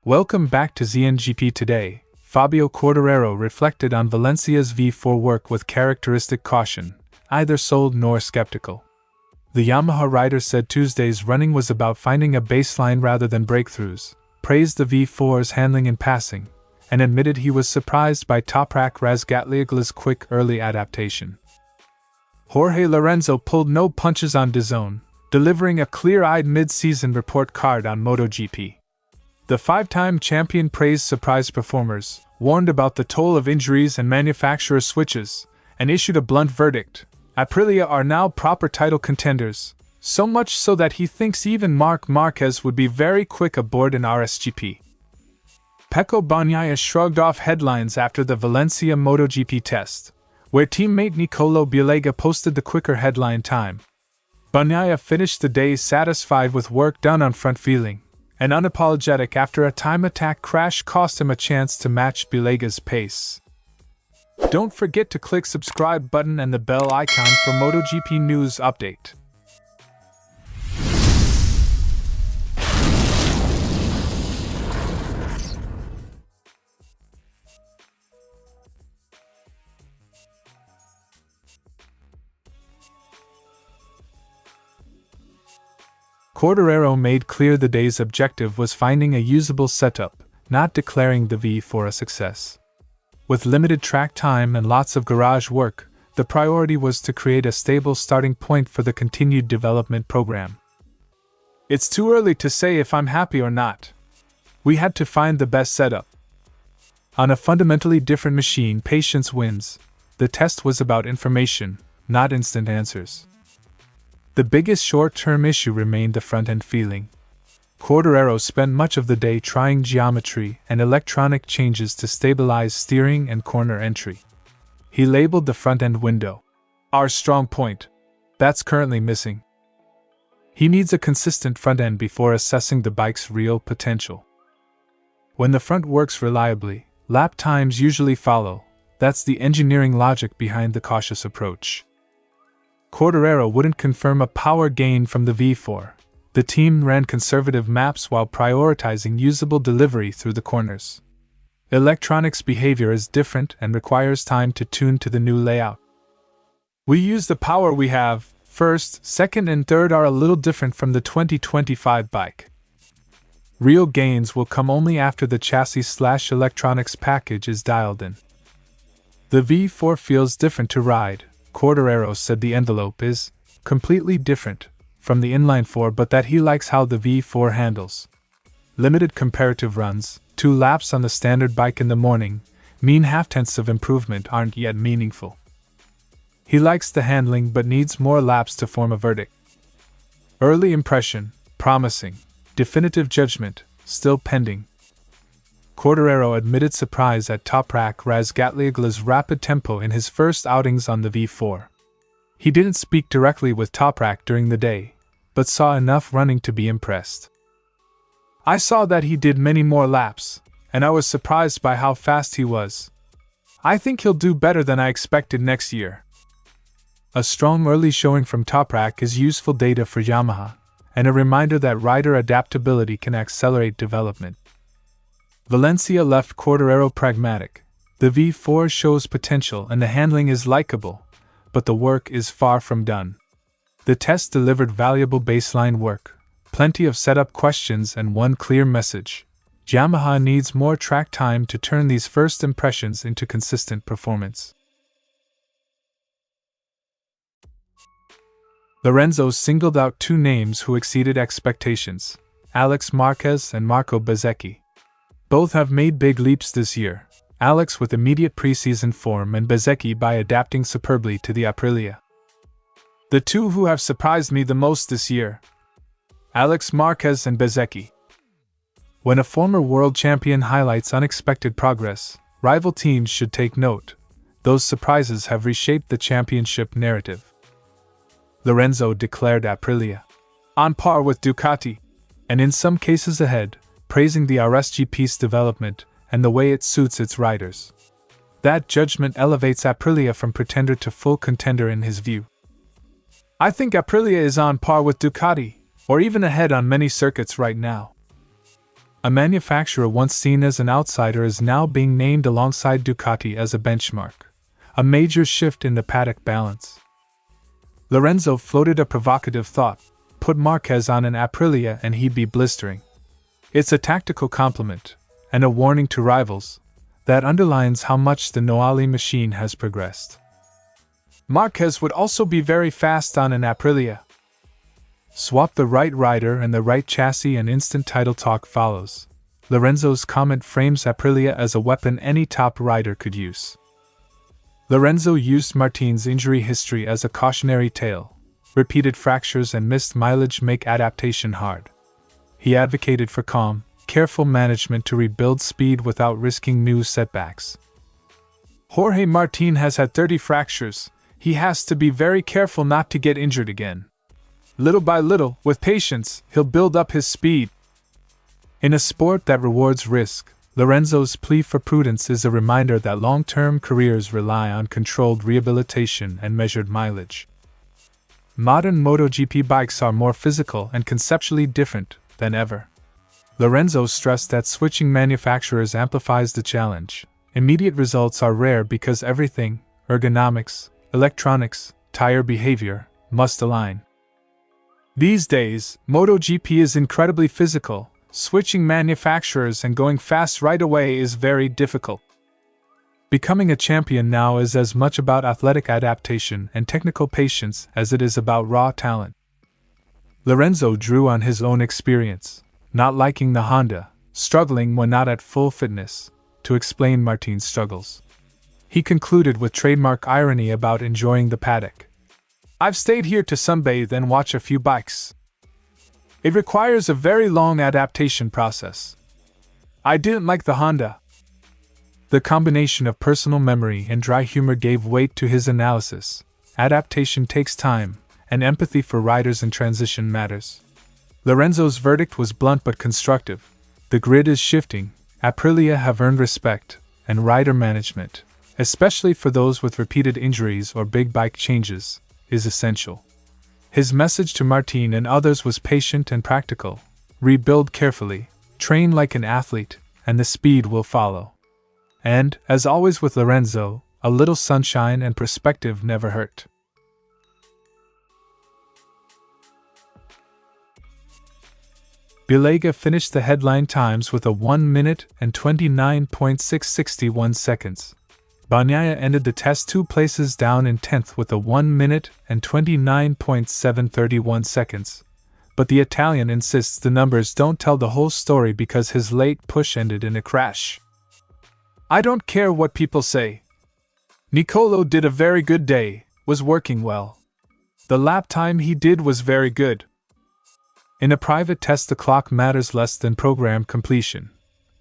Welcome back to ZNGP Today. Fabio Quartararo reflected on Valencia's V4 work with characteristic caution, neither sold nor skeptical. The Yamaha rider said Tuesday's running was about finding a baseline rather than breakthroughs, praised the V4's handling in passing, and admitted he was surprised by Toprak Razgatlioglu's quick early adaptation. Jorge Lorenzo pulled no punches on DAZN, delivering a clear-eyed mid-season report card on MotoGP. The five-time champion praised surprise performers, warned about the toll of injuries and manufacturer switches, and issued a blunt verdict. Aprilia are now proper title contenders, so much so that he thinks even Marc Márquez would be very quick aboard an RSGP. Pecco Bagnaia shrugged off headlines after the Valencia MotoGP test, where teammate Nicolo Bilega posted the quicker headline time. Bagnaia finished the day satisfied with work done on front feeling, and unapologetic after a time attack crash cost him a chance to match Bilega's pace. Don't forget to click subscribe button and the bell icon for MotoGP news update. Quartararo made clear the day's objective was finding a usable setup, not declaring the V4 a success. With limited track time and lots of garage work, the priority was to create a stable starting point for the continued development program. It's too early to say if I'm happy or not. We had to find the best setup. On a fundamentally different machine, patience wins. The test was about information, not instant answers. The biggest short-term issue remained the front-end feeling. Quartararo spent much of the day trying geometry and electronic changes to stabilize steering and corner entry. He labeled the front-end window our strong point. That's currently missing. He needs a consistent front-end before assessing the bike's real potential. When the front works reliably, lap times usually follow. That's the engineering logic behind the cautious approach. Quartararo wouldn't confirm a power gain from the V4. The team ran conservative maps while prioritizing usable delivery through the corners. Electronics behavior is different and requires time to tune to the new layout. We use the power we have. First, second and third are a little different from the 2025 bike. Real gains will come only after the chassis/electronics package is dialed in. The V4 feels different to ride. Quartararo said the envelope is completely different from the inline-4, but that he likes how the V4 handles. Limited comparative runs, 2 laps on the standard bike in the morning, mean half-tenths of improvement aren't yet meaningful. He likes the handling but needs more laps to form a verdict. Early impression, promising. Definitive judgment, still pending. Quartararo admitted surprise at Toprak Razgatlioglu's rapid tempo in his first outings on the V4. He didn't speak directly with Toprak during the day, but saw enough running to be impressed. I saw that he did many more laps, and I was surprised by how fast he was. I think he'll do better than I expected next year. A strong early showing from Toprak is useful data for Yamaha, and a reminder that rider adaptability can accelerate development. Valencia left Quartararo pragmatic. The V4 shows potential and the handling is likable, but the work is far from done. The test delivered valuable baseline work, plenty of setup questions and one clear message. Yamaha needs more track time to turn these first impressions into consistent performance. Lorenzo singled out 2 names who exceeded expectations, Alex Márquez and Marco Bezzecchi. Both have made big leaps this year, Alex with immediate preseason form and Bezzecchi by adapting superbly to the Aprilia. The 2 who have surprised me the most this year, Alex Márquez and Bezzecchi. When a former world champion highlights unexpected progress, rival teams should take note. Those surprises have reshaped the championship narrative. Lorenzo declared Aprilia on par with Ducati, and in some cases ahead, praising the RSGP's development and the way it suits its riders. That judgment elevates Aprilia from pretender to full contender in his view. I think Aprilia is on par with Ducati, or even ahead on many circuits right now. A manufacturer once seen as an outsider is now being named alongside Ducati as a benchmark, a major shift in the paddock balance. Lorenzo floated a provocative thought: put Márquez on an Aprilia and he'd be blistering. It's a tactical compliment, and a warning to rivals, that underlines how much the Noali machine has progressed. Márquez would also be very fast on an Aprilia. Swap the right rider and the right chassis and instant title talk follows. Lorenzo's comment frames Aprilia as a weapon any top rider could use. Lorenzo used Martin's injury history as a cautionary tale. Repeated fractures and missed mileage make adaptation hard. He advocated for calm, careful management to rebuild speed without risking new setbacks. Jorge Martin has had 30 fractures. He has to be very careful not to get injured again. Little by little, with patience, he'll build up his speed. In a sport that rewards risk, Lorenzo's plea for prudence is a reminder that long-term careers rely on controlled rehabilitation and measured mileage. Modern MotoGP bikes are more physical and conceptually different than ever. Lorenzo stressed that switching manufacturers amplifies the challenge. Immediate results are rare because everything, ergonomics, electronics, tire behavior, must align. These days, MotoGP is incredibly physical. Switching manufacturers and going fast right away is very difficult. Becoming a champion now is as much about athletic adaptation and technical patience as it is about raw talent. Lorenzo drew on his own experience, not liking the Honda, struggling when not at full fitness, to explain Martin's struggles. He concluded with trademark irony about enjoying the paddock. I've stayed here to sunbathe and watch a few bikes. It requires a very long adaptation process. I didn't like the Honda. The combination of personal memory and dry humor gave weight to his analysis. Adaptation takes time, and empathy for riders in transition matters. Lorenzo's verdict was blunt but constructive. The grid is shifting. Aprilia have earned respect, and rider management, especially for those with repeated injuries or big bike changes, is essential. His message to Martin and others was patient and practical. Rebuild carefully, train like an athlete, and the speed will follow. And, as always with Lorenzo, a little sunshine and perspective never hurt. Bagnaia finished the headline times with a 1 minute and 29.661 seconds. Bagnaia ended the test 2 places down in 10th with a 1 minute and 29.731 seconds. But the Italian insists the numbers don't tell the whole story because his late push ended in a crash. I don't care what people say. Nicolo did a very good day, was working well. The lap time he did was very good. In a private test the clock matters less than program completion.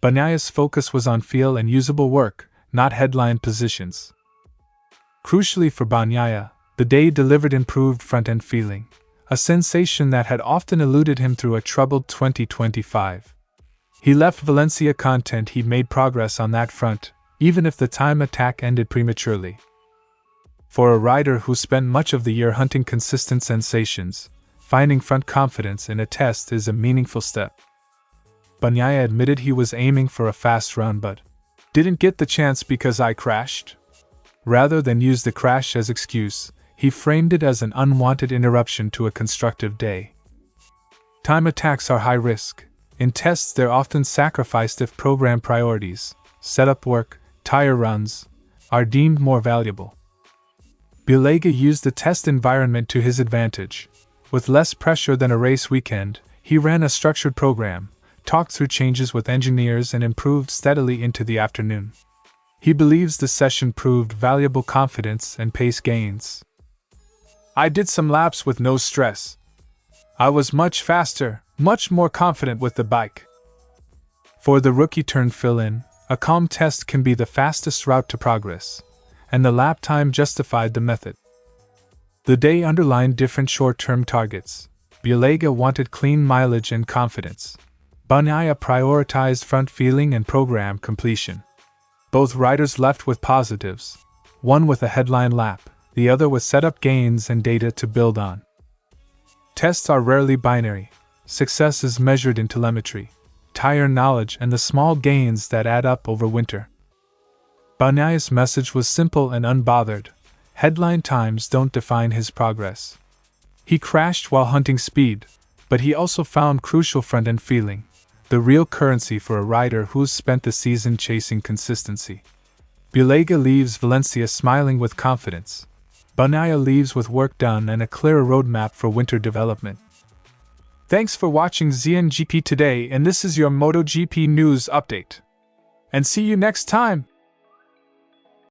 Bagnaia's focus was on feel and usable work, not headline positions. Crucially for Bagnaia, the day delivered improved front-end feeling, a sensation that had often eluded him through a troubled 2025. He left Valencia content he'd made progress on that front, even if the time attack ended prematurely. For a rider who spent much of the year hunting consistent sensations, finding front confidence in a test is a meaningful step. Bagnaia admitted he was aiming for a fast run but didn't get the chance because I crashed. Rather than use the crash as excuse, he framed it as an unwanted interruption to a constructive day. Time attacks are high risk. In tests they're often sacrificed if program priorities, setup work, tire runs, are deemed more valuable. Bagnaia used the test environment to his advantage. With less pressure than a race weekend, he ran a structured program, talked through changes with engineers and improved steadily into the afternoon. He believes the session proved valuable confidence and pace gains. I did some laps with no stress. I was much faster, much more confident with the bike. For the rookie turned fill-in, a calm test can be the fastest route to progress, and the lap time justified the method. The day underlined different short-term targets. Bagnaia wanted clean mileage and confidence. Bagnaia prioritized front feeling and program completion. Both riders left with positives, one with a headline lap, the other with setup gains and data to build on. Tests are rarely binary. Success is measured in telemetry. tire knowledge and the small gains that add up over winter. Bagnaia's message was simple and unbothered. Headline times don't define his progress. He crashed while hunting speed, but he also found crucial front-end feeling, the real currency for a rider who's spent the season chasing consistency. Bagnaia leaves Valencia smiling with confidence. Bagnaia leaves with work done and a clearer roadmap for winter development. Thanks for watching ZNGP Today, and this is your MotoGP news update. And see you next time!